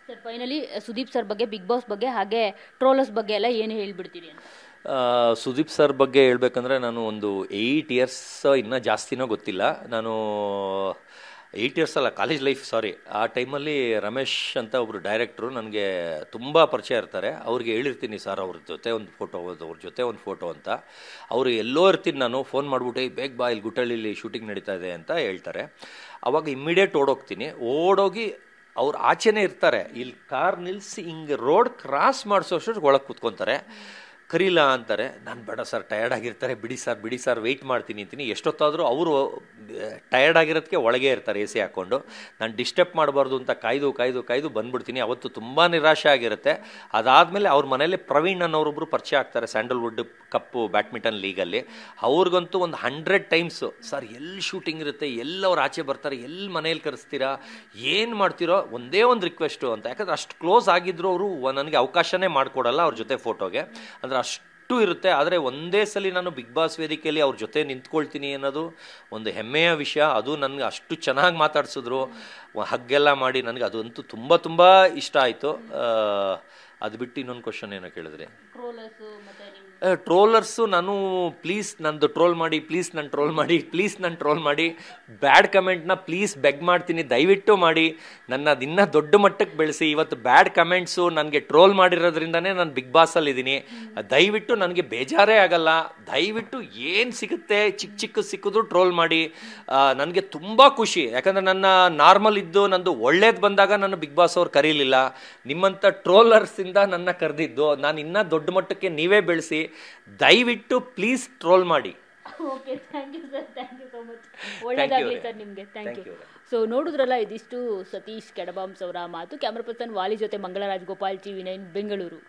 Sir finally Sudeep sir ಬಗ್ಗೆ, big boss ಬಗ್ಗೆ, ಹಾಗೆ ಟ್ರೋಲರ್ಸ್ ಬಗ್ಗೆ ಎಲ್ಲ ಏನು ಹೇಳ್ಬಿಡ್ತೀರಿ ಅಂತ? ಸುದೀಪ್ ಸರ್ ಬಗ್ಗೆ ಹೇಳ್ಬೇಕಂದ್ರೆ ನಾನು ಒಂದು 8 ಇಯರ್ಸ್ ಇನ್ನೂ ಜಾಸ್ತಿನೋ ಗೊತ್ತಿಲ್ಲ, ನಾನು 8 ಇಯರ್ಸ್ ಅಲ್ಲ, ಕಾಲೇಜ್ ಲೈಫ್ ಸಾರಿ, ಆ ಟೈಮಲ್ಲಿ ರಮೇಶ್ ಅಂತ ಒಬ್ಬರು ಡೈರೆಕ್ಟ್ರು ನನಗೆ ತುಂಬ ಪರಿಚಯ ಇರ್ತಾರೆ. ಅವ್ರಿಗೆ ಹೇಳಿರ್ತೀನಿ ಸರ್ ಅವ್ರ ಜೊತೆ ಒಂದು ಫೋಟೋ, ಅವ್ರ ಜೊತೆ ಒಂದು ಫೋಟೋ ಅಂತ. ಅವರು ಎಲ್ಲೋ ಇರ್ತೀನಿ, ನಾನು ಫೋನ್ ಮಾಡಿಬಿಟ್ಟು ಬೇಗ ಬಾ, ಇಲ್ಲಿ ಗುಟ್ಟಳ್ಳಿಲಿ ಶೂಟಿಂಗ್ ನಡೀತಾ ಇದೆ ಅಂತ ಹೇಳ್ತಾರೆ. ಆವಾಗ ಇಮ್ಮಿಡಿಯೇಟ್ ಓಡೋಗಿ ಅವ್ರು ಆಚೆನೇ ಇರ್ತಾರೆ, ಇಲ್ಲಿ ಕಾರ್ ನಿಲ್ಲಿಸಿ ಹಿಂಗೆ ರೋಡ್ ಕ್ರಾಸ್ ಮಾಡಿಸೋಷ್ಟು ಒಳಗೆ ಕೂತ್ಕೊತಾರೆ. ಕರೀಲ ಅಂತಾರೆ, ನಾನು ಬೇಡ ಸರ್, ಟಯರ್ಡ್ ಆಗಿರ್ತಾರೆ, ಬಿಡಿ ಸರ್ ವೆಯ್ಟ್ ಮಾಡ್ತೀನಿ ಅಂತೀನಿ. ಎಷ್ಟೊತ್ತಾದರೂ ಅವರು ಟಯರ್ಡ್ ಆಗಿರೋದಕ್ಕೆ ಒಳಗೆ ಇರ್ತಾರೆ ಎ ಸಿ ಹಾಕ್ಕೊಂಡು. ನಾನು ಡಿಸ್ಟರ್ಬ್ ಮಾಡಬಾರ್ದು ಅಂತ ಕಾಯ್ದು ಬಂದ್ಬಿಡ್ತೀನಿ. ಅವತ್ತು ತುಂಬ ನಿರಾಶೆ ಆಗಿರುತ್ತೆ. ಅದಾದಮೇಲೆ ಅವ್ರ ಮನೇಲಿ ಪ್ರವೀಣ್ ಅನ್ನೋರೊಬ್ಬರು ಪರಿಚಯ ಆಗ್ತಾರೆ, ಸ್ಯಾಂಡಲ್ವುಡ್ ಕಪ್ಪು ಬ್ಯಾಡ್ಮಿಂಟನ್ ಲೀಗಲ್ಲಿ. ಅವ್ರಿಗಂತೂ ಒಂದು 100 ಟೈಮ್ಸು ಸರ್ ಎಲ್ಲಿ ಶೂಟಿಂಗ್ ಇರುತ್ತೆ, ಎಲ್ಲಿ ಅವ್ರು ಆಚೆ ಬರ್ತಾರೆ, ಎಲ್ಲಿ ಮನೇಲಿ ಕರೆಸ್ತೀರಾ, ಏನು ಮಾಡ್ತೀರೋ, ಒಂದೇ ಒಂದು ರಿಕ್ವೆಸ್ಟು ಅಂತ. ಯಾಕಂದರೆ ಅಷ್ಟು ಕ್ಲೋಸ್ ಆಗಿದ್ರು ಅವರು ನನಗೆ ಅವಕಾಶನೇ ಮಾಡಿಕೊಡಲ್ಲ ಅವ್ರ ಜೊತೆ ಫೋಟೋಗೆ, ಅಂದರೆ ಅಷ್ಟು ಇರುತ್ತೆ. ಆದರೆ ಒಂದೇ ಸಲ ನಾನು ಬಿಗ್ ಬಾಸ್ ವೇದಿಕೆಯಲ್ಲಿ ಅವ್ರ ಜೊತೆ ನಿಂತ್ಕೊಳ್ತೀನಿ ಅನ್ನೋದು ಒಂದು ಹೆಮ್ಮೆಯ ವಿಷಯ. ಅದು ನನಗೆ ಅಷ್ಟು ಚೆನ್ನಾಗಿ ಮಾತಾಡ್ಸಿದ್ರು, ಹಗ್ಗೆಲ್ಲ ಮಾಡಿ, ನನಗೆ ಅದಂತೂ ತುಂಬ ತುಂಬ ಇಷ್ಟ ಆಯಿತು. ಅದು ಬಿಟ್ಟು ಇನ್ನೊಂದು ಕ್ವಶನ್ ಏನೋ ಕೇಳಿದ್ರೆ, ಟ್ರೋಲರ್ಸು, ನಾನು ಪ್ಲೀಸ್ ನಂದು ಟ್ರೋಲ್ ಮಾಡಿ, ಬ್ಯಾಡ್ ಕಮೆಂಟ್ನ ಪ್ಲೀಸ್ ಬೆಗ್ ಮಾಡ್ತೀನಿ, ದಯವಿಟ್ಟು ಮಾಡಿ, ನನ್ನ ಇನ್ನೂ ದೊಡ್ಡ ಮಟ್ಟಕ್ಕೆ ಬೆಳೆಸಿ. ಇವತ್ತು ಬ್ಯಾಡ್ ಕಮೆಂಟ್ಸು ನನಗೆ ಟ್ರೋಲ್ ಮಾಡಿರೋದ್ರಿಂದನೇ ನಾನು ಬಿಗ್ ಬಾಸಲ್ಲಿದ್ದೀನಿ. ದಯವಿಟ್ಟು ನನಗೆ ಬೇಜಾರೇ ಆಗಲ್ಲ, ದಯವಿಟ್ಟು ಏನು ಸಿಗುತ್ತೆ ಚಿಕ್ಕ ಸಿಕ್ಕಿದ್ರು ಟ್ರೋಲ್ ಮಾಡಿ. ನನಗೆ ತುಂಬ ಖುಷಿ, ಯಾಕಂದರೆ ನನ್ನ ನಾರ್ಮಲ್ ಇದ್ದು ನಂದು ಒಳ್ಳೇದು ಬಂದಾಗ ನನ್ನ ಬಿಗ್ ಬಾಸ್ ಅವ್ರು ಕರೀಲಿಲ್ಲ. ನಿಮ್ಮಂಥ ಟ್ರೋಲರ್ಸಿಂದ ನನ್ನ ಕರೆದಿದ್ದು, ನಾನು ಇನ್ನೂ ದೊಡ್ಡ ಮಟ್ಟಕ್ಕೆ ನೀವೇ ಬೆಳೆಸಿ, ದಯವಿಟ್ಟು ಪ್ಲೀಸ್ ಟ್ರೋಲ್ ಮಾಡಿ. Okay, thank you sir, thank you so much. ಒಳ್ಳೆಯದಾಗಲಿ ಸರ್ ನಿಮಗೆ, ಥ್ಯಾಂಕ್ ಯು. ಸೊ ನೋಡಿದ್ರಲ್ಲ, ಇದಿಷ್ಟು ಸತೀಶ್ ಕೆಡಬಾಂಬ್ಸ್ ಅವರ ಮಾತು. ಕ್ಯಾಮ್ರಾ ಪರ್ಸನ್ ವಾಲಿ ಜೊತೆ ಮಂಗಳ ರಾಜ್, ಗೋಪಾಲ್, TV9 ಬೆಂಗಳೂರು.